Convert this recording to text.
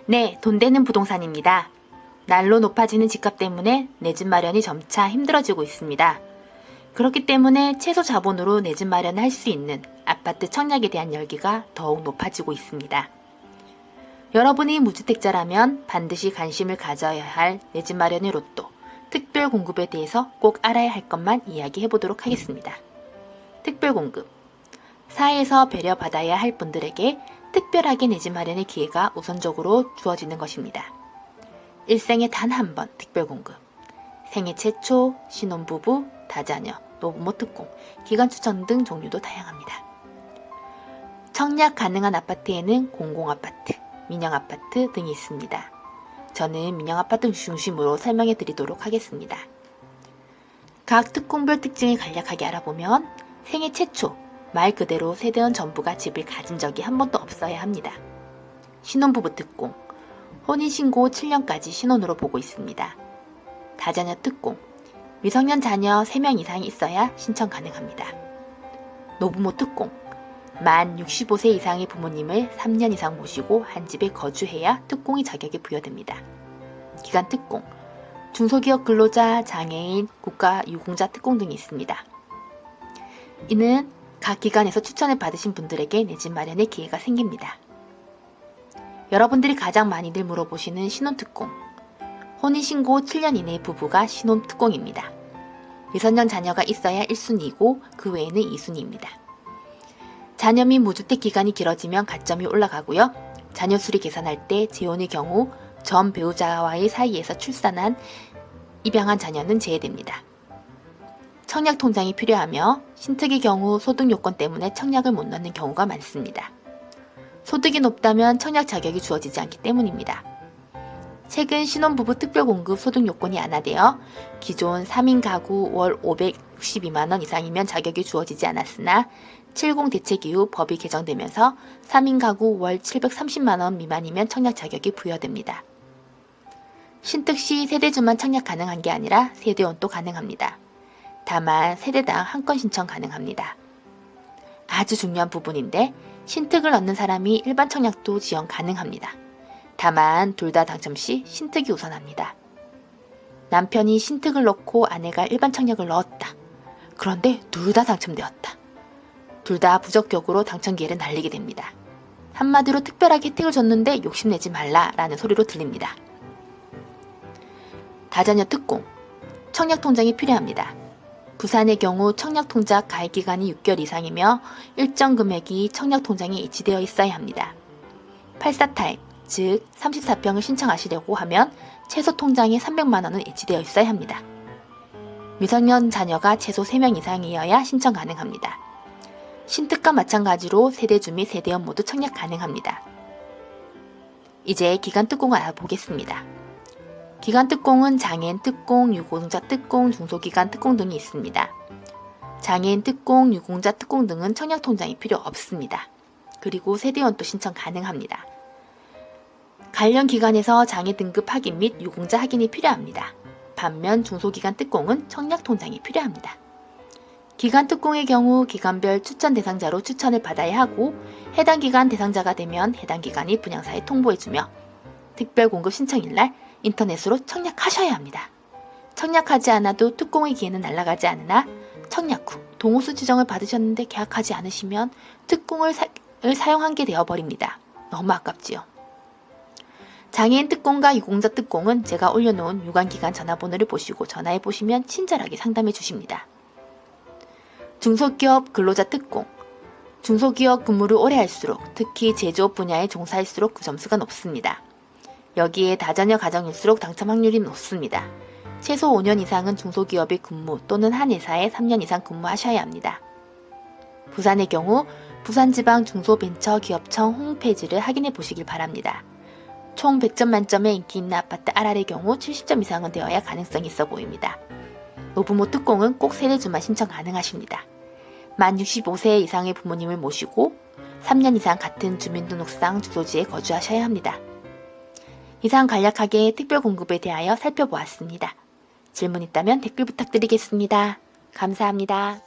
네, 돈 되는 부동산입니다. 날로 높아지는 집값 때문에 내 집 마련이 점차 힘들어지고 있습니다. 그렇기 때문에 최소 자본으로 내 집 마련을 할 수 있는 아파트 청약에 대한 열기가 더욱 높아지고 있습니다. 여러분이 무주택자라면 반드시 관심을 가져야 할 내 집 마련의 로또, 특별 공급에 대해서 꼭 알아야 할 것만 이야기해 보도록 하겠습니다. 특별 공급. 사회에서 배려받아야 할 분들에게 특별하게 내 집 마련의 기회가 우선적으로 주어지는 것입니다. 일생에 단 한 번 특별 공급. 생애 최초, 신혼부부, 다자녀, 노부모 특공, 기간 추천 등 종류도 다양합니다. 청약 가능한 아파트에는 공공아파트, 민영아파트 등이 있습니다. 저는 민영아파트 중심으로 설명해 드리도록 하겠습니다. 각 특공별 특징을 간략하게 알아보면 생애 최초, 말 그대로 세대원 전부가 집을 가진 적이 한 번도 없어야 합니다. 신혼부부 특공, 혼인신고 7년까지 신혼으로 보고 있습니다. 다자녀 특공, 미성년 자녀 3명 이상이 있어야 신청 가능합니다. 노부모 특공, 만 65세 이상의 부모님을 3년 이상 모시고 한 집에 거주해야 특공의 자격이 부여됩니다. 기간 특공, 중소기업 근로자, 장애인, 국가유공자 특공 등이 있습니다. 이는 각 기관에서 추천을 받으신 분들에게 내 집 마련의 기회가 생깁니다. 여러분들이 가장 많이들 물어보시는 신혼특공, 혼인신고 7년 이내의 부부가 신혼특공입니다. 미성년 자녀가 있어야 1순위이고 그 외에는 2순위입니다. 자녀 및 무주택 기간이 길어지면 가점이 올라가고요. 자녀 수리 계산할 때 재혼의 경우 전 배우자와의 사이에서 출산한 입양한 자녀는 제외됩니다. 청약 통장이 필요하며 신특의 경우 소득 요건 때문에 청약을 못 넣는 경우가 많습니다. 소득이 높다면 청약 자격이 주어지지 않기 때문입니다. 최근 신혼부부 특별공급 소득 요건이 완화되어 기존 3인 가구 월 562만원 이상이면 자격이 주어지지 않았으나 70 대책 이후 법이 개정되면서 3인 가구 월 730만원 미만이면 청약 자격이 부여됩니다. 신특 시 세대주만 청약 가능한 게 아니라 세대원도 가능합니다. 다만 세대당 한 건 신청 가능합니다. 아주 중요한 부분인데 신특을 얻는 사람이 일반 청약도 지원 가능합니다. 다만 둘 다 당첨 시 신특이 우선합니다. 남편이 신특을 넣고 아내가 일반 청약을 넣었다. 그런데 둘 다 당첨되었다. 둘 다 부적격으로 당첨 기회를 날리게 됩니다. 한마디로 특별하게 혜택을 줬는데 욕심내지 말라라는 소리로 들립니다. 다자녀 특공, 청약통장이 필요합니다. 부산의 경우 청약통장 가입기간이 6개월 이상이며 일정 금액이 청약통장에 이체되어 있어야 합니다. 84타입, 즉 34평을 신청하시려고 하면 최소 통장에 300만원은 이체되어 있어야 합니다. 미성년 자녀가 최소 3명 이상이어야 신청 가능합니다. 신특과 마찬가지로 세대주 및 세대원 모두 청약 가능합니다. 이제 기간 특공을 알아보겠습니다. 기간 특공은 장애인 특공, 유공자 특공, 중소기간 특공 등이 있습니다. 장애인 특공, 유공자 특공 등은 청약 통장이 필요 없습니다. 그리고 세대원도 신청 가능합니다. 관련 기관에서 장애 등급 확인 및 유공자 확인이 필요합니다. 반면 중소기간 특공은 청약 통장이 필요합니다. 기간 특공의 경우 기간별 추천 대상자로 추천을 받아야 하고 해당 기간 대상자가 되면 해당 기관이 분양사에 통보해주며 특별 공급 신청일날 인터넷으로 청약하셔야 합니다. 청약하지 않아도 특공의 기회는 날아가지 않으나 청약 후 동호수 지정을 받으셨는데 계약하지 않으시면 특공을 사용한 게 되어버립니다. 너무 아깝지요. 장애인 특공과 유공자 특공은 제가 올려놓은 유관기관 전화번호를 보시고 전화해보시면 친절하게 상담해 주십니다. 중소기업 근로자 특공, 중소기업 근무를 오래 할수록 특히 제조업 분야에 종사할수록 그 점수가 높습니다. 여기에 다자녀 가정일수록 당첨 확률이 높습니다. 최소 5년 이상은 중소기업의 근무 또는 한 회사에 3년 이상 근무하셔야 합니다. 부산의 경우 부산지방중소벤처기업청 홈페이지를 확인해 보시길 바랍니다. 총 100점 만점에 인기 있는 아파트 RR의 경우 70점 이상은 되어야 가능성이 있어 보입니다. 노부모 특공은 꼭 세대주만 신청 가능하십니다. 만 65세 이상의 부모님을 모시고 3년 이상 같은 주민등록상 주소지에 거주하셔야 합니다. 이상 간략하게 특별 공급에 대하여 살펴보았습니다. 질문 있다면 댓글 부탁드리겠습니다. 감사합니다.